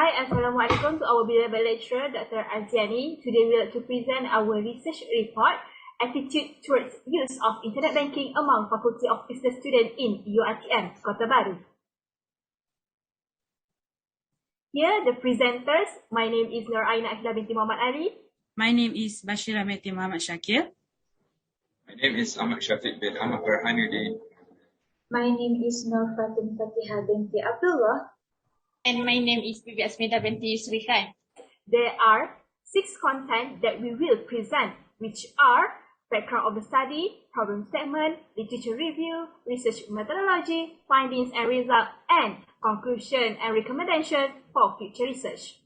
Hi, Assalamualaikum to our beloved lecturer, Dr. Azyanee. Today we are to present our research report, Attitude Towards Use of Internet Banking Among Faculty of Business Students in UiTM, Kota Baru. Here, the presenters. My name is Nur Aina Aqilah Binti Muhammad Ali. My name is Bashirah binti Muhammad Shakil. My name is Ahmad Syafiq bin Ahmad Barhanudin. My name is Nurfatin Fatihah Binti Abdullah. And my name is Bibi Binti Yusri. There are 6 contents that we will present, which are background of the study, problem statement, literature review, research methodology, findings and results, and conclusion and recommendation for future research.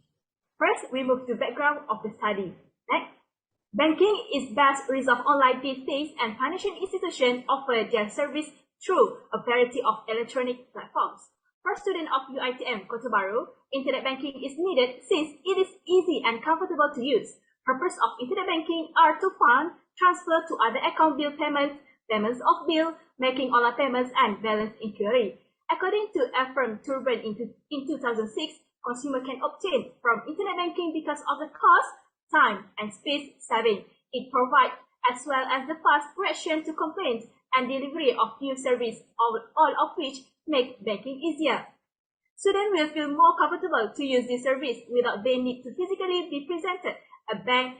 First, we move to background of the study. Next, banking is best resolved online these days, and financial institutions offer their service through a variety of electronic platforms. For students of UiTM Kota Baru, internet banking is needed since it is easy and comfortable to use. Purpose of internet banking are to fund, transfer to other account bill payments, payments of bill, making online payments, and balance inquiry. According to Ephraim Turban in 2006, consumer can obtain from internet banking because of the cost, time, and space saving it provides, as well as the fast reaction to complaints and delivery of new service, all of which make banking easier. Students will feel more comfortable to use this service without they need to physically be presented at bank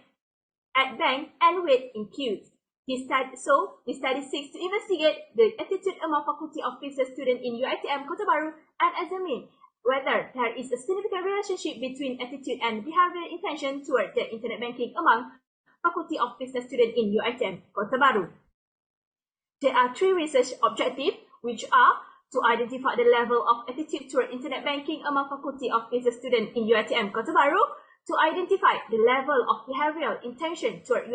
and wait in queues. This study seeks to investigate the attitude among faculty of business students in UiTM Kota Baru and Azyanee, whether there is a significant relationship between attitude and behavioral intention toward the internet banking among faculty of business students in UiTM Kota Baru. There are 3 research objectives, which are to identify the level of attitude toward internet banking among faculty of business students in UiTM Kota Baru, to identify the level of behavioral intention toward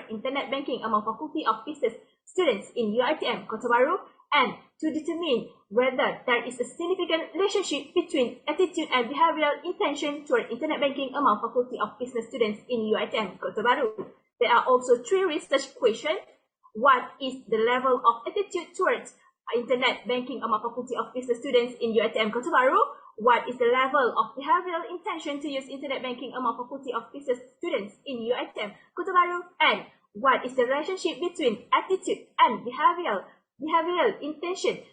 internet banking among faculty of business students in UiTM Kota Baru, and to determine whether there is a significant relationship between attitude and behavioral intention toward internet banking among faculty of business students in UiTM Kota Baru. There are also 3 research questions. What is the level of attitude towards internet banking among faculty of business students in UiTM Kota Baru? What is the level of behavioral intention to use internet banking among faculty of business students in UiTM Kota Baru? And what is the relationship between attitude and behavioral intention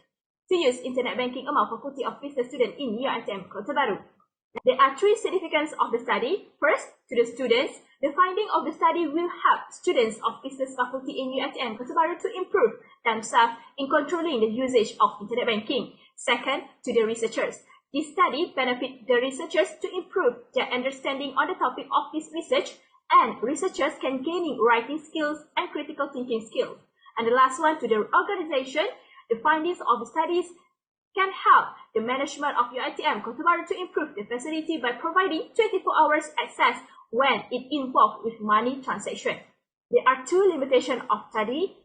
to use internet banking among faculty of business students in UiTM Kota Baru? There are 3 significance of the study. First, to the students, the finding of the study will help students of business faculty in UiTM Kota Baru to improve themselves in controlling the usage of internet banking. Second, to the researchers, this study benefits the researchers to improve their understanding on the topic of this research, and researchers can gain writing skills and critical thinking skills. And the last one, to the organization, the findings of the studies can help the management of UiTM Kota Baru to improve the facility by providing 24 hours access when it involves with money transaction. There are 2 limitations of study.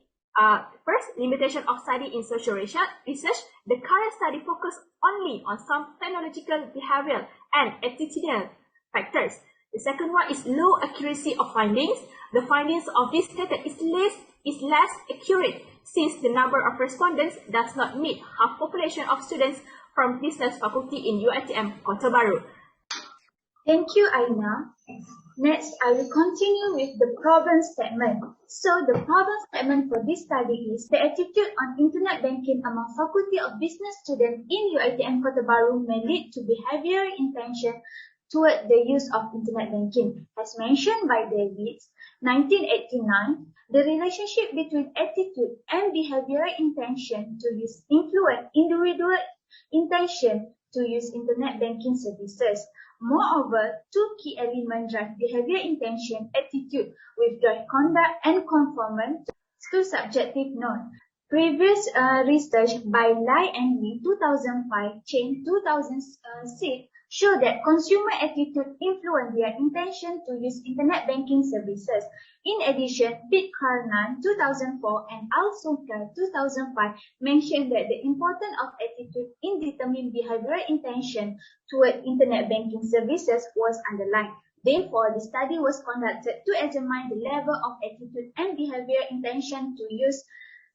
First, limitation of study in social research. The current study focuses only on some technological, behavioral, and attitudinal factors. The second one is low accuracy of findings. The findings of this method is less accurate since the number of respondents does not meet half population of students from business faculty in UiTM Kota Baru. Thank you, Aina. Next, I will continue with the problem statement. So, the problem statement for this study is the attitude on internet banking among faculty of business students in UiTM Kota Baru may lead to behavioral intention toward the use of internet banking. As mentioned by David, 1989, the relationship between attitude and behavioral intention to use influence individual intention to use internet banking services. Moreover, 2 key elements drive behavior intention, attitude, with joint conduct and conformance to subjective norm. Previous research by Lai and Lee 2005, Chen 2006 show that consumer attitude influence their intention to use internet banking services. In addition, Karnan 2004 and Al-Sukar 2005 mentioned that the importance of attitude in determining behavioral intention toward internet banking services was underlined. Therefore, the study was conducted to examine the level of attitude and behavioral intention to use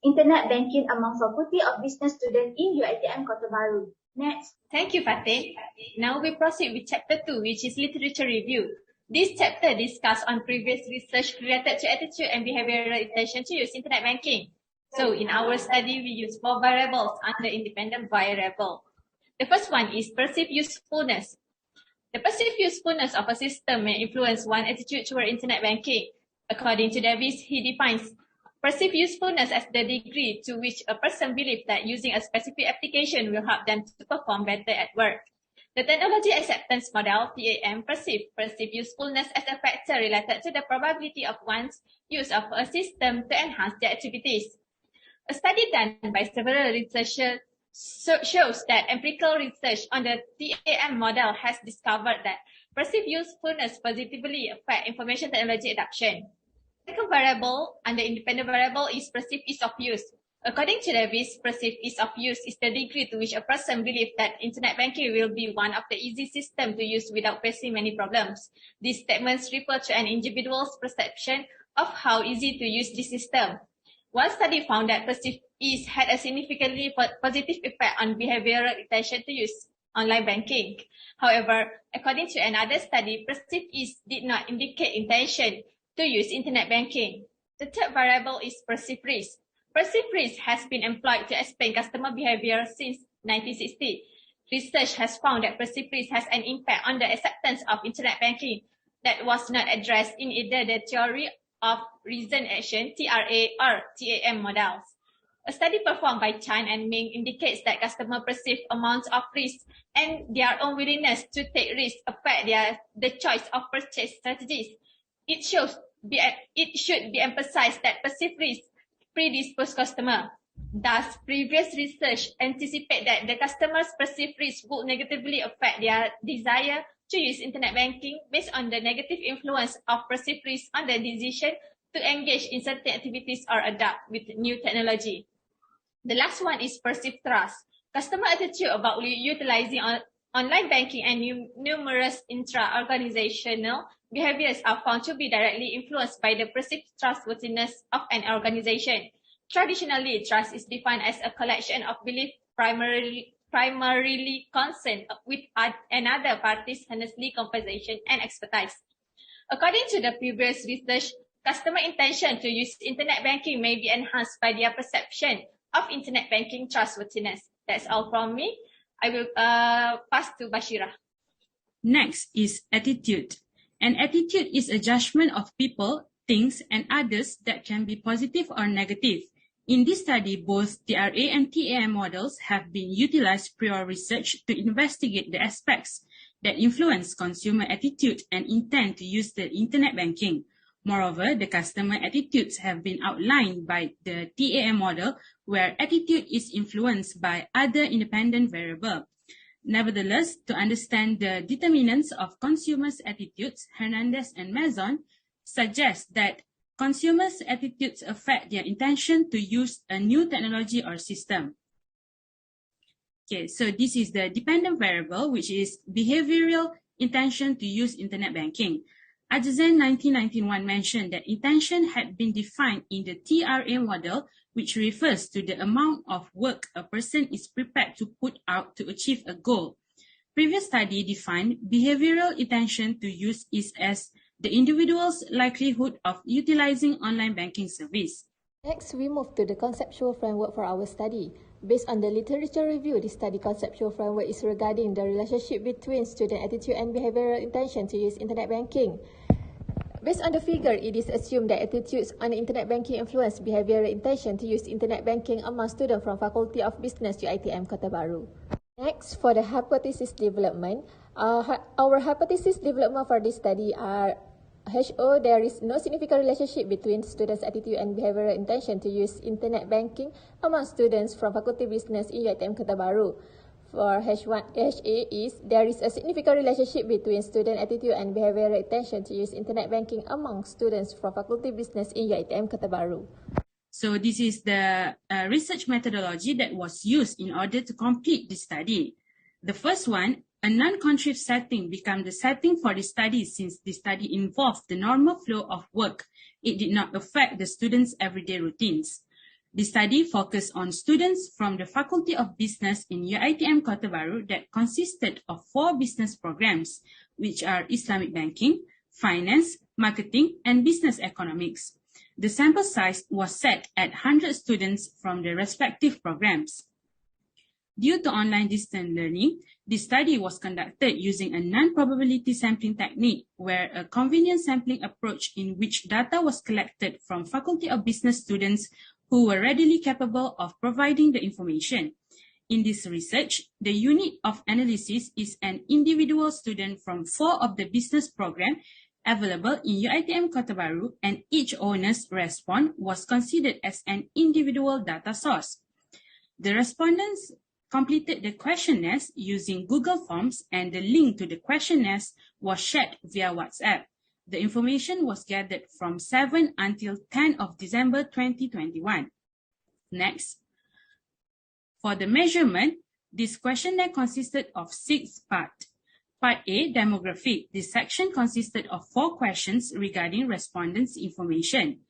internet banking among faculty of business students in UiTM Kota Baru. Next. Thank you, Fatih. Now we proceed with chapter 2, which is literature review. This chapter discusses on previous research related to attitude and behavioral intention to use internet banking. So in our study, we use 4 variables under independent variable. The first one is perceived usefulness. The perceived usefulness of a system may influence one's attitude toward internet banking. According to Davis, he defines perceived usefulness as the degree to which a person believes that using a specific application will help them to perform better at work. The technology acceptance model, TAM, perceived usefulness as a factor related to the probability of one's use of a system to enhance their activities. A study done by several researchers shows that empirical research on the TAM model has discovered that perceived usefulness positively affects information technology adoption. The second variable under independent variable is perceived ease of use. According to Davis, perceived ease of use is the degree to which a person believes that internet banking will be one of the easy systems to use without facing many problems. These statements refer to an individual's perception of how easy to use this system. One study found that perceived ease had a significantly positive effect on behavioral intention to use online banking. However, according to another study, perceived ease did not indicate intention to use internet banking. The third variable is perceived risk. Perceived risk has been employed to explain customer behavior since 1960. Research has found that perceived risk has an impact on the acceptance of internet banking that was not addressed in either the theory of reason action, TRA, or TAM models. A study performed by Chan and Ming indicates that customer perceived amounts of risk and their own willingness to take risks affect the choice of purchase strategies. It should be emphasized that perceived risk predispose customer. Thus, previous research anticipate that the customer's perceived risk would negatively affect their desire to use internet banking based on the negative influence of perceived risk on the decision to engage in certain activities or adapt with new technology. The last one is perceived trust. Customer attitude about utilizing online banking and numerous intra-organizational behaviors are found to be directly influenced by the perceived trustworthiness of an organization. Traditionally, trust is defined as a collection of beliefs primarily concerned with another party's honestly conversation and expertise. According to the previous research, customer intention to use internet banking may be enhanced by their perception of internet banking trustworthiness. That's all from me. I will pass to Bashirah. Next is attitude. An attitude is a judgment of people, things, and others that can be positive or negative. In this study, both TRA and TAM models have been utilized prior research to investigate the aspects that influence consumer attitude and intent to use the internet banking. Moreover, the customer attitudes have been outlined by the TAM model, where attitude is influenced by other independent variables. Nevertheless, to understand the determinants of consumers' attitudes, Hernandez and Mason suggest that consumers' attitudes affect their intention to use a new technology or system. Okay, so this is the dependent variable, which is behavioral intention to use internet banking. Azyanee 1991 mentioned that intention had been defined in the TRA model, which refers to the amount of work a person is prepared to put out to achieve a goal. Previous study defined behavioral intention to use is as the individual's likelihood of utilizing online banking service. Next, we move to the conceptual framework for our study. Based on the literature review, the study conceptual framework is regarding the relationship between student attitude and behavioral intention to use internet banking. Based on the figure, it is assumed that attitudes on internet banking influence behavioral intention to use internet banking among students from Faculty of Business, UiTM, KOTA BHARU. Next, for the hypothesis development, our hypothesis development for this study are HO, there is no significant relationship between students' attitude and behavioral intention to use internet banking among students from Faculty of Business in UiTM, KOTA BHARU. For HA is, there is a significant relationship between student attitude and behavioral intention to use internet banking among students from Faculty of Business in UiTM, KOTA BHARU. So this is the research methodology that was used in order to complete the study. The first one, a non-contrived setting, became the setting for the study since the study involved the normal flow of work. It did not affect the students' everyday routines. The study focused on students from the Faculty of Business in UiTM Kota Baru that consisted of 4 business programs, which are Islamic Banking, Finance, Marketing, and Business Economics. The sample size was set at 100 students from the respective programs. Due to online distance learning, the study was conducted using a non-probability sampling technique, where a convenient sampling approach in which data was collected from Faculty of Business students who were readily capable of providing the information. In this research, the unit of analysis is an individual student from 4 of the business program available in UiTM Kota Baru, and each owner's response was considered as an individual data source. The respondents completed the questionnaires using Google Forms, and the link to the questionnaires was shared via WhatsApp. The information was gathered from 7 until 10 of December 2021. Next. For the measurement, this questionnaire consisted of 6 parts. Part A, demographic. This section consisted of 4 questions regarding respondents' information.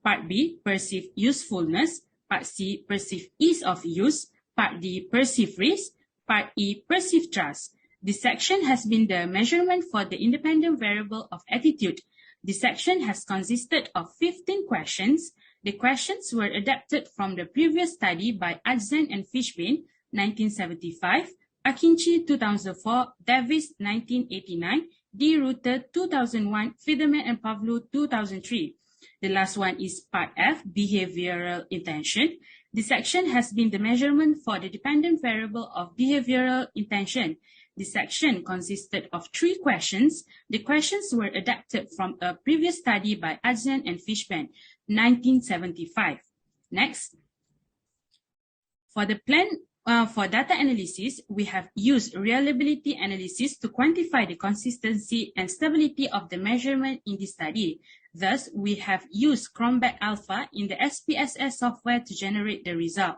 Part B, perceived usefulness. Part C, perceived ease of use. Part D, perceived risk. Part E, perceived trust. This section has been the measurement for the independent variable of attitude. This section has consisted of 15 questions. The questions were adapted from the previous study by Azyanee and Fishbein, 1975, Akinci, 2004, Davis, 1989, D. Ruther, 2001, Fiederman and Pavlou, 2003. The last one is Part F, behavioral intention. This section has been the measurement for the dependent variable of behavioral intention. This section consisted of 3 questions. The questions were adapted from a previous study by Azyanee and Fishbein, 1975. Next. For the plan for data analysis, we have used reliability analysis to quantify the consistency and stability of the measurement in the study. Thus, we have used Chromback Alpha in the SPSS software to generate the result.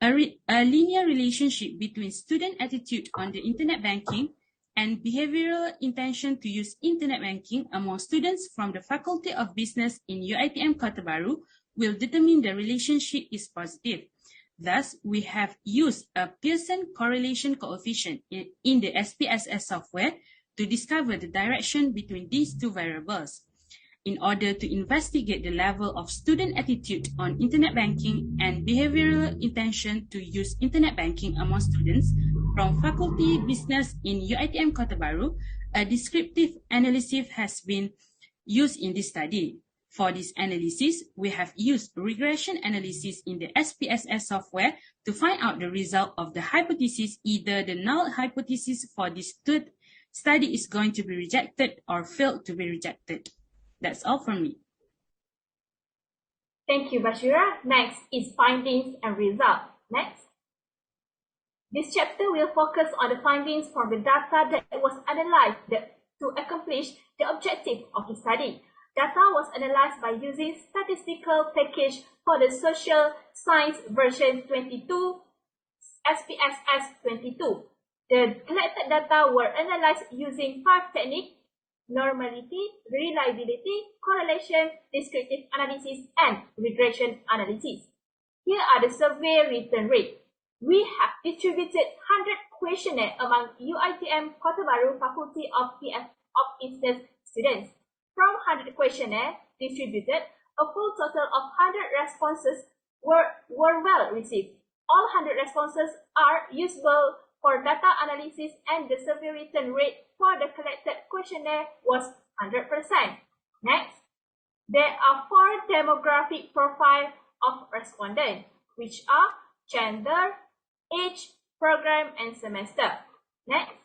A linear relationship between student attitude on the internet banking and behavioral intention to use internet banking among students from the Faculty of Business in UiTM Kota Baru will determine the relationship is positive. Thus, we have used a Pearson correlation coefficient in the SPSS software to discover the direction between these 2 variables. In order to investigate the level of student attitude on internet banking and behavioral intention to use internet banking among students from Faculty Business in UiTM Kota Baru, a descriptive analysis has been used in this study. For this analysis, we have used regression analysis in the SPSS software to find out the result of the hypothesis. Either the null hypothesis for this study is going to be rejected or failed to be rejected. That's all from me. Thank you, Bashirah. Next is findings and results. Next. This chapter will focus on the findings from the data that was analyzed to accomplish the objective of the study. Data was analyzed by using statistical package for the social science version 22, SPSS 22. The collected data were analyzed using 5 techniques: normality, reliability, correlation, descriptive analysis, and regression analysis. Here are the survey return rate. We have distributed 100 questionnaires among UiTM Kota Baru Faculty of Business students. From 100 questionnaires distributed, a full total of 100 responses were well received. All 100 responses are usable for data analysis, and the survey return rate for the collected questionnaire was 100%. Next, there are 4 demographic profiles of respondents, which are gender, age, program, and semester. Next,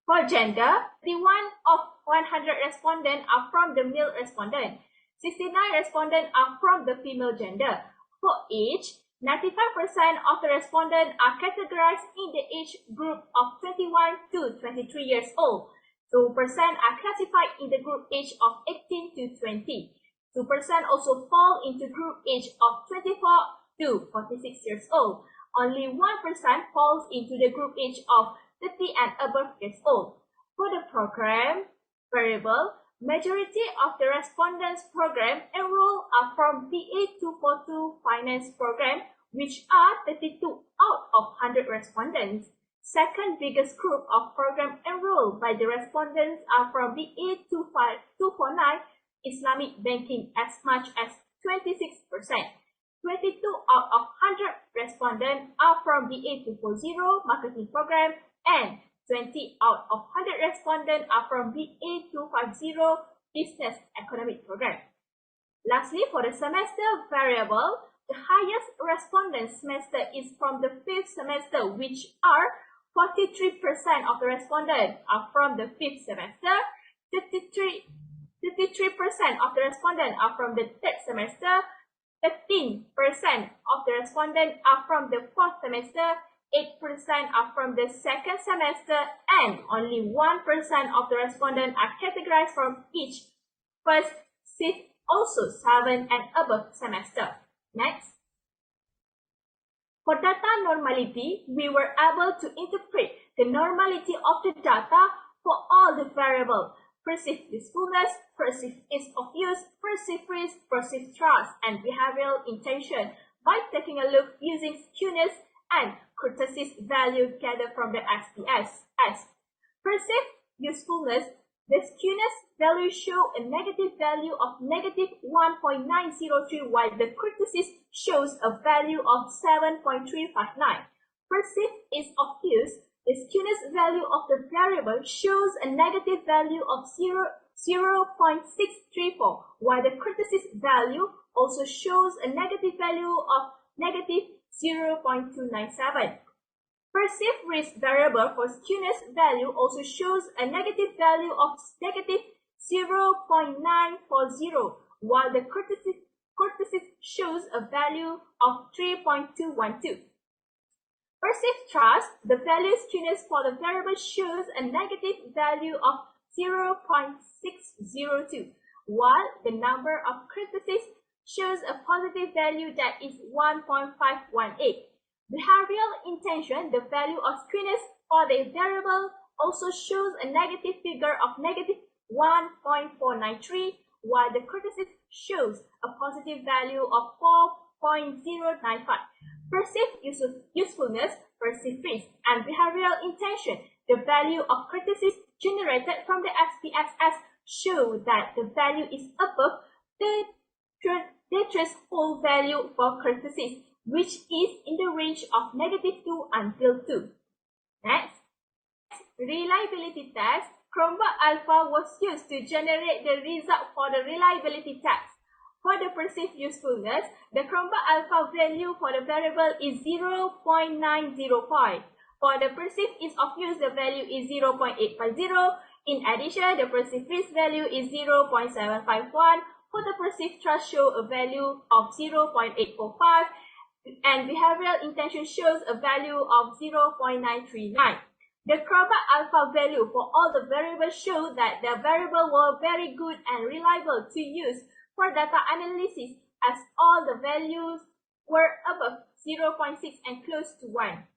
for gender, 31 of 100 respondents are from the male respondent. 69 respondents are from the female gender. For age, 95% of the respondents are categorized in the age group of 21 to 23 years old. 2% are classified in the group age of 18 to 20. 2% also fall into group age of 24 to 46 years old. Only 1% falls into the group age of 30 and above years old. For the program variable, Majority of the respondents program enrolled are from BA242 Finance program, which are 32 out of 100 respondents. Second biggest group of program enrolled by the respondents are from BA249 Islamic Banking, as much as 26%. 22 out of 100 respondents are from BA240 Marketing program, and 20 out of 100 respondents are from BA250 Business Economic program. Lastly, for the semester variable, the highest respondent semester is from the 5th semester, which are 43% of the respondents are from the 5th semester, 33% of the respondents are from the 3rd semester, 13% of the respondents are from the 4th semester, 8% are from the 2nd semester, and only 1% of the respondents are categorized from each 1st, 6th, also 7 and above semester. Next. For data normality, we were able to interpret the normality of the data for all the variables: perceived usefulness, perceived ease of use, perceived risk, perceived trust, and behavioral intention by taking a look using skewness and kurtosis value gathered from the SPS. As perceived usefulness, the skewness value show a negative value of negative 1.903, while the kurtosis shows a value of 7.359. Perceived ease of use, the skewness value of the variable shows a negative value of 0.634, while the kurtosis value also shows a negative value of negative 0.297. Perceived risk variable for skewness value also shows a negative value of negative 0.940, while the kurtosis shows a value of 3.212. Perceived trust, the value skewness for the variable shows a negative value of 0.602, while the number of kurtosis shows a positive value that is 1.518. Behavioral intention, the value of skewness for the variable also shows a negative figure of negative 1.493, while the kurtosis shows a positive value of 4.095. Perceived usefulness, perceived risk, and behavioral intention, the value of kurtosis generated from the SPSS show that the value is above the threshold value for kurtosis, which is in the range of -2 until 2. Next, reliability test. Chromebook Alpha was used to generate the result for the reliability test. For the perceived usefulness, the Chromebook Alpha value for the variable is 0.905. For the perceived ease of use, the value is 0.850. In addition, the perceived risk value is 0.751. For the perceived trust show a value of 0.845. And behavioral intention shows a value of 0.939. The Chromebook Alpha value for all the variables show that the variables were very good and reliable to use for data analysis, as all the values were above 0.6 and close to 1.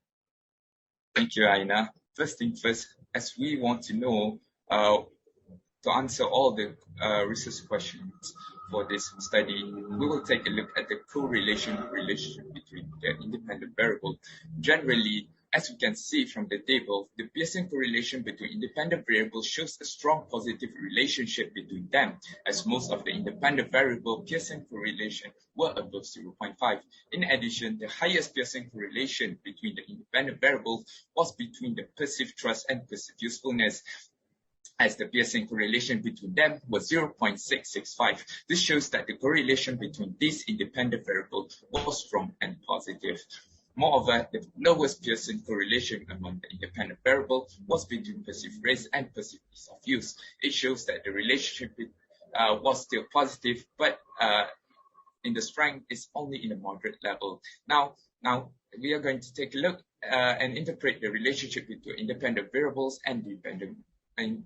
Thank you, Aina. First thing first, as we want to know, to answer all the research questions for this study, we will take a look at the relationship between the independent variable. Generally, as we can see from the table, the Pearson correlation between independent variables shows a strong positive relationship between them, as most of the independent variable Pearson correlation were above 0.5. In addition, the highest Pearson correlation between the independent variables was between the perceived trust and perceived usefulness, as the Pearson correlation between them was 0.665. This shows that the correlation between these independent variables was strong and positive. Moreover, the lowest Pearson correlation among the independent variables was between perceived risk and perceived ease of use. It shows that the relationship was still positive, but in the strength is only in a moderate level. Now we are going to take a look and interpret the relationship between independent variables and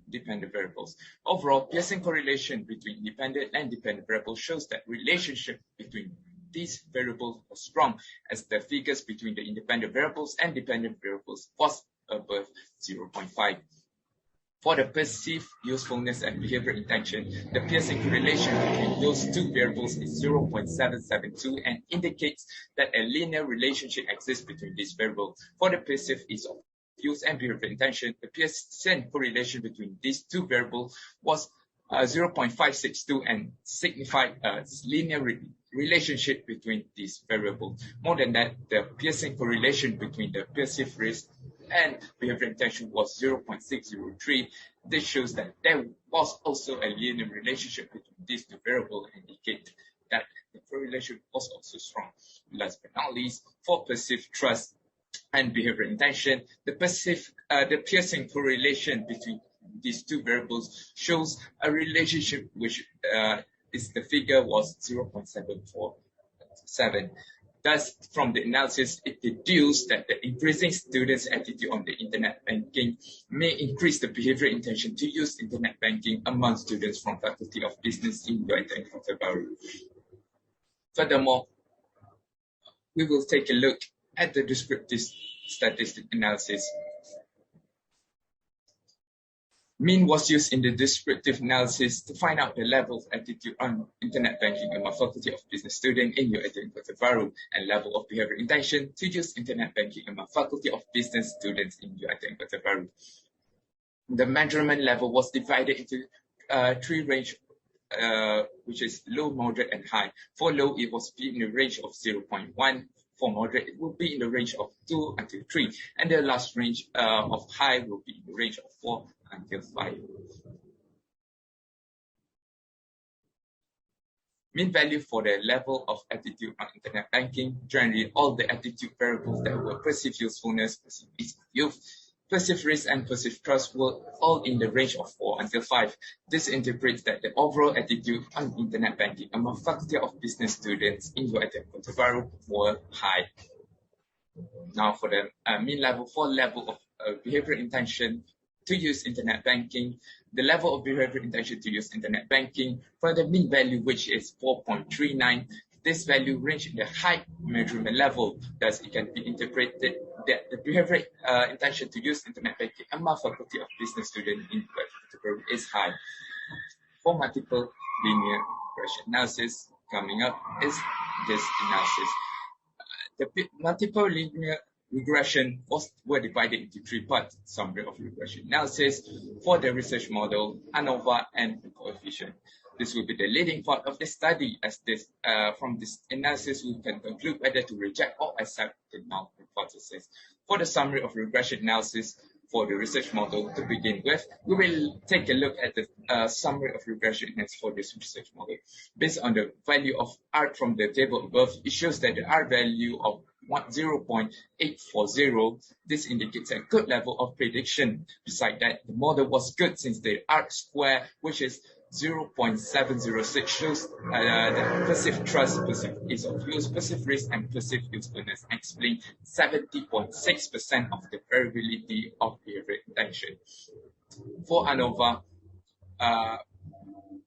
dependent variables. Overall, Pearson correlation between independent and dependent variables shows that relationship between these variables was strong, as the figures between the independent variables and dependent variables was above 0.5. For the perceived usefulness and behavior intention, the Pearson correlation between those two variables is 0.772 and indicates that a linear relationship exists between these variables. For the perceived ease of use and behavior intention, the Pearson correlation between these two variables was 0.562 and signified a linear relationship between these variables. More than that, the Pearson correlation between the perceived risk and behavior intention was 0.603. This shows that there was also a linear relationship between these two variables, indicate that the correlation was also strong. Last but not least, for perceived trust and behavior intention, the Pearson correlation between these two variables shows a relationship which the figure was 0.747. Thus, from the analysis, it deduced that the increasing students' attitude on the internet banking may increase the behavior intention to use internet banking among students from Faculty of Business in UiTM Kota Bharu. Furthermore, we will take a look at the descriptive statistic analysis. Mean was used in the descriptive analysis to find out the level of attitude on internet banking among Faculty of Business students in UiTM Kota Bharu and level of behavior intention to use internet banking among Faculty of Business students in UiTM Kota Bharu. The measurement level was divided into three range, which is low, moderate, and high. For low, it was in the range of 0.1. For moderate, it will be in the range of 2 until 3. And the last range of high will be in the range of 4 until 5. Mean value for the level of attitude on internet banking. Generally, all the attitude variables that were perceived usefulness, perceived ease of use, perceived risk, and perceived trust were all in the range of 4 until 5. This interprets that the overall attitude on internet banking among Faculty of Business students in UiTM Kota Bharu were high. Now for the mean level, for level of behavior intention to use internet banking, the level of behavior intention to use internet banking for the mean value, which is 4.39. This value range in the high measurement level, thus it can be interpreted that the behavior intention to use internet banking among Faculty of Business students in Kota Bharu is high. For multiple linear regression analysis, coming up is this analysis. The multiple linear regression were divided into three parts: summary of regression analysis, for the research model, ANOVA, and the coefficient. This will be the leading part of the study, as this from this analysis we can conclude whether to reject or accept the null hypothesis. For the summary of regression analysis for the research model, to begin with, we will take a look at the summary of regression analysis for this research model. Based on the value of R from the table above, it shows that the R value of 0.840, this indicates a good level of prediction. Besides that, the model was good since the R square, which is 0.706, shows the perceived trust, perceived ease of use, perceived risk, and perceived usefulness explain 70.6% of the variability of behavior intention. For ANOVA,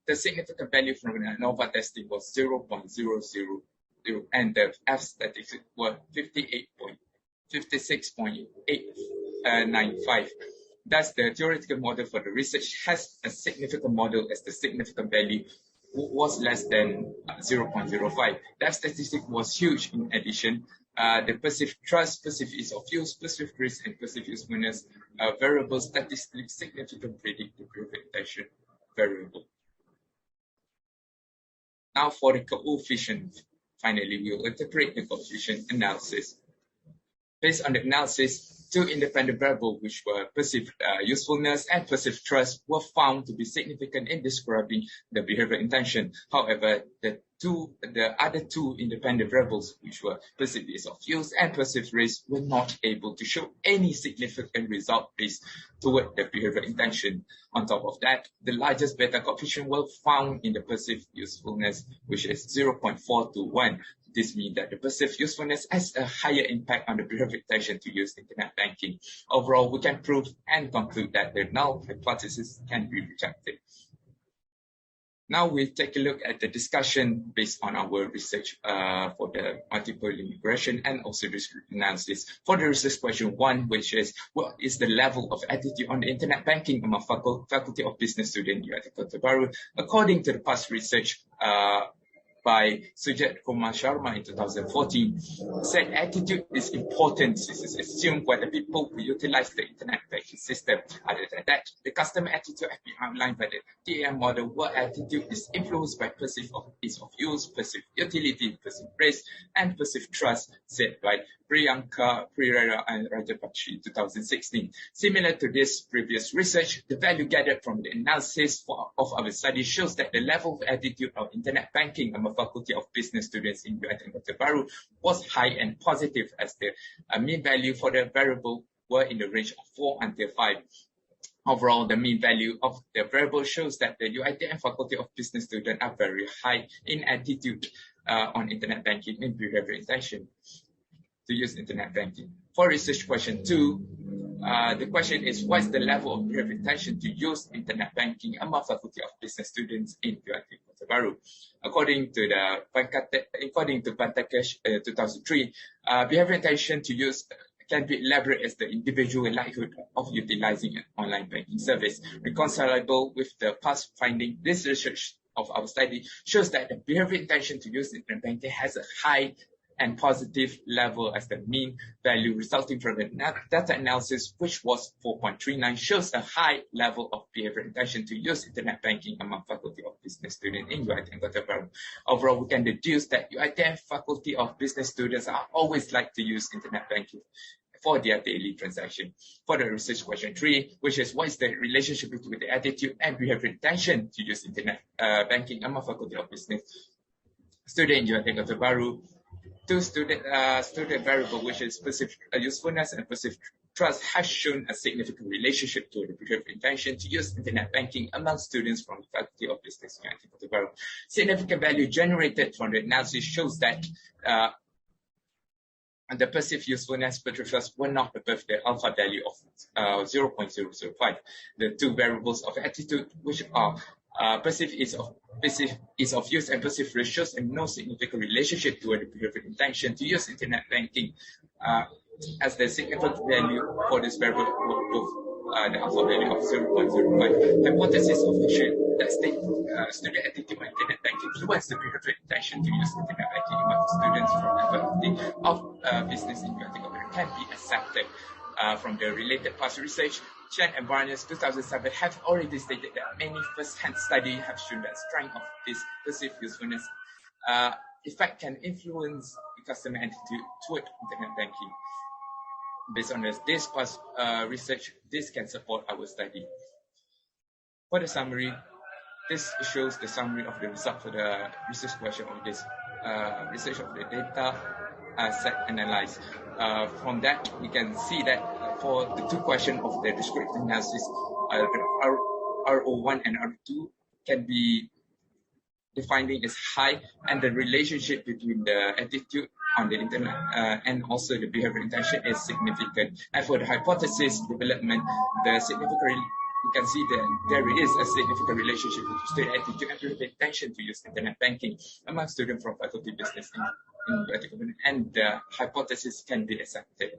the significant value from the ANOVA testing was 0.000, and the F statistics were 56.895. Thus, the theoretical model for the research has a significant model as the significant value was less than 0.05. That statistic was huge. In addition, the perceived trust, perceived ease of use, perceived risk, and perceived usefulness variables statistically significant predict the behavior intention variable. Now for the coefficient. Finally, we will interpret the coefficient analysis. Based on the analysis, two independent variables which were perceived usefulness and perceived trust were found to be significant in describing the behavior intention. However, the other two independent variables which were perceived ease of use and perceived risk were not able to show any significant result based toward the behavior intention. On top of that, the largest beta coefficient was found in the perceived usefulness, which is 0.421. This means that the perceived usefulness has a higher impact on the behavior intention to use internet banking. Overall, we can prove and conclude that the null hypothesis can be rejected. Now we take a look at the discussion based on our research for the multiple immigration and also descriptive analysis. For the research question 1, which is what is the level of attitude on the internet banking among faculty of business students at KOTA BHARU? According to the past research by Sujat Kumar Sharma in 2014, said attitude is important. This is assumed by the people who utilize the internet banking system. Other than that, the customer attitude has been outlined by the DEM model, where attitude is influenced by perceived ease of use, perceived utility, perceived praise, and perceived trust, said by Priyanka Pereira and Rajapakshi in 2016. Similar to this previous research, the value gathered from the analysis of our study shows that the level of attitude of internet banking among faculty of business students in UiTM KOTA BHARU was high and positive, as the mean value for the variable were in the range of 4 until 5. Overall, the mean value of the variable shows that the UiTM faculty of business students are very high in attitude on internet banking and behavior intention to use internet banking. For research question 2, the question is, what is the level of behavior intention to use internet banking among faculty of business students in UiTM KOTA BHARU? According to Pantakesh 2003, behavior intention to use can be elaborated as the individual likelihood of utilizing an online banking service. Reconcilable with the past finding, this research of our study shows that the behavior intention to use internet banking has a high and positive level, as the mean value resulting from the data analysis, which was 4.39, shows a high level of behavior intention to use internet banking among faculty of business students in UiTM KOTA BHARU. Overall, we can deduce that UiTM faculty of business students are always like to use internet banking for their daily transaction. For the research question 3, which is what is the relationship between the attitude and behavior intention to use internet banking among faculty of business students in UiTM KOTA BHARU, two student variable, which is perceived usefulness and perceived trust, has shown a significant relationship to the behavior intention to use internet banking among students from the faculty of business in UiTM KOTA BHARU. Significant value generated from the analysis shows that the perceived usefulness but trust were not above the alpha value of 0.005. The two variables of attitude, which are perceived ease of use and perceived ratios, and no significant relationship to the behavior intention to use internet banking, as the significant value for this variable above the alpha value of 0.05. Hypothesis of Fisher that state student attitude on internet banking influence the behavior intention to use internet banking among students from the faculty of business in UiTM KOTA BHARU can be accepted. From the related past research, Chen and Barnes 2007 have already stated that many first-hand studies have shown that strength of this perceived usefulness effect can influence the customer attitude toward internet banking. Based on this past research, this can support our study. For the summary, this shows the summary of the result for the research question of this research of the data set analyzed. From that, we can see that for the two questions of the descriptive analysis, RO1 and R2 can be the finding is high, and the relationship between the attitude on the internet and also the behavior intention is significant. And for the hypothesis development, you can see that there is a significant relationship between student attitude and behavior intention to use internet banking among students from faculty business in UiTM, and the hypothesis can be accepted.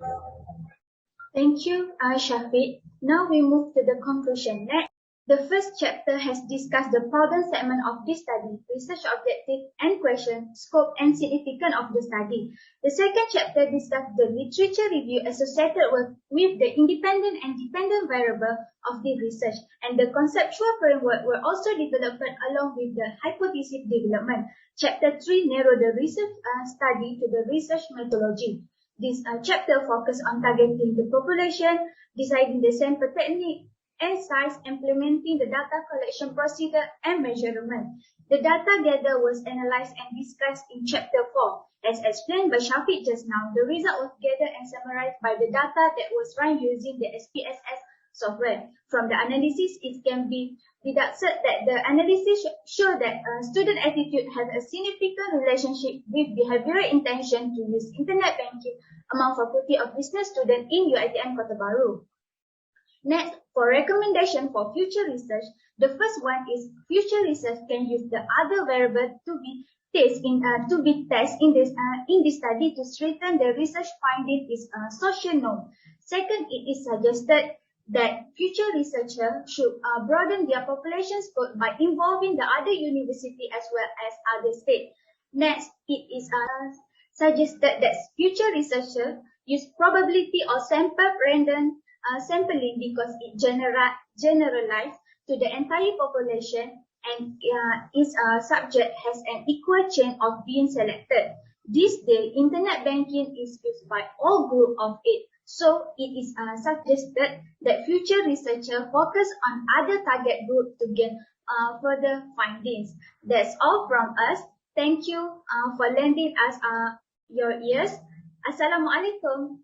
Thank you, Syafiq. Now we move to the conclusion. Next, the first chapter has discussed the problem segment of this study, research objective and question, scope and significance of the study. The second chapter discussed the literature review associated with the independent and dependent variable of the research, and the conceptual framework were also developed along with the hypothesis development. Chapter 3 narrowed the research study to the research methodology. This chapter focused on targeting the population, deciding the sample technique and size, implementing the data collection procedure and measurement. The data gathered was analyzed and discussed in Chapter 4. As explained by Syafiq just now, the result was gathered and summarized by the data that was run using the SPSS software. From the analysis, it can be deducted that the analysis show that student attitude has a significant relationship with behavioral intention to use internet banking among faculty of business students in UiTM KOTA BHARU. Next, for recommendation for future research, the first one is future research can use the other variable to be tested in this study to strengthen the research finding is social norm. Second, it is suggested that future researchers should broaden their population scope by involving the other university as well as other states. Next, it is suggested that future researchers use probability or sample random sampling because it generalized to the entire population and its subject has an equal chance of being selected. This day, internet banking is used by all groups of it. So it is suggested that future researchers focus on other target groups to gain further findings. That's all from us. Thank you for lending us your ears. Assalamualaikum.